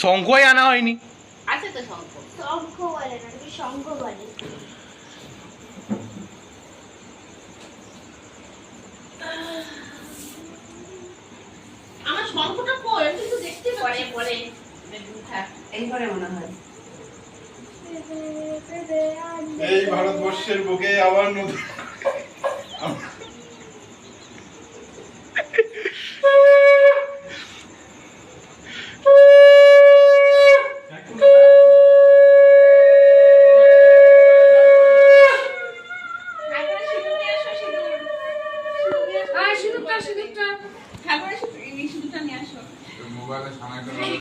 শঙ্খই আনা হয়নি। আছে তো শঙ্খ। শঙ্খ বলে না, তুমি শঙ্খ বলে। আমার শঙ্খটা কই? আমি তো দেখতে পাচ্ছি। পরে এইবারে মনে হয় এই ভারতবর্ষের বুকে আবার নতুন